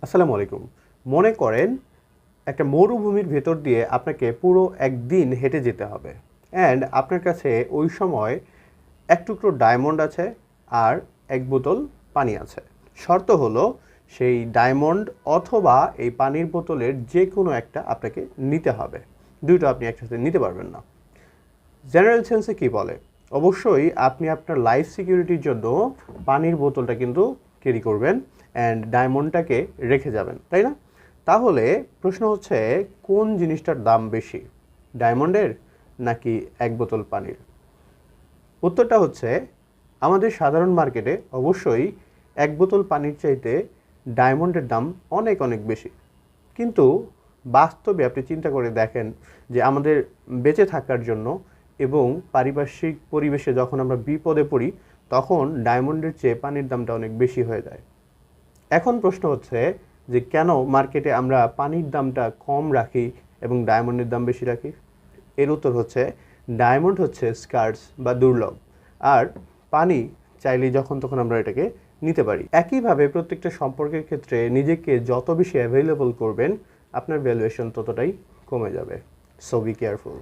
আসসালামু আলাইকুম। মনে করেন একটা মরুভূমির ভেতর দিয়ে আপনাকে পুরো একদিন হেঁটে যেতে হবে অ্যান্ড আপনার কাছে ওই সময় এক টুকরো ডায়মন্ড আছে আর এক বোতল পানি আছে। শর্ত হলো সেই ডায়মন্ড অথবা এই পানির বোতলের যে কোনো একটা আপনাকে নিতে হবে। দুটো আপনি একসাথে নিতে পারবেন না। জেনারেল সেন্সে কি বলে, অবশ্যই আপনি আপনার লাইফ সিকিউরিটির জন্য পানির বোতলটা কিন্তু ক্যারি করবেন অ্যান্ড ডায়মন্ডটাকে রেখে যাবেন, তাই না? তাহলে প্রশ্ন হচ্ছে, কোন জিনিসটার দাম বেশি, ডায়মন্ডের নাকি এক বোতল পানির? উত্তরটা হচ্ছে, আমাদের সাধারণ মার্কেটে অবশ্যই এক বোতল পানির চাইতে ডায়মন্ডের দাম অনেক অনেক বেশি। কিন্তু বাস্তবে আপনি চিন্তা করে দেখেন যে আমাদের বেঁচে থাকার জন্য এবং পারিপার্শ্বিক পরিবেশে যখন আমরা বিপদে পড়ি তখন ডায়মন্ডের চেয়ে পানির দামটা অনেক বেশি হয়ে যায়। এখন প্রশ্ন হচ্ছে যে কেন মার্কেটে আমরা পানির দামটা কম রাখি এবং ডায়মন্ডের দাম বেশি রাখি? এর উত্তর হচ্ছে, ডায়মন্ড হচ্ছে স্কার্স বা দুর্লভ, আর পানি চাইলেই যখন তখন আমরা এটাকে নিতে পারি। একইভাবে প্রত্যেকটা সম্পর্কের ক্ষেত্রে নিজেকে যত বেশি অ্যাভেলেবল করবেন আপনার ভ্যালুয়েশন ততটাই কমে যাবে। So be careful.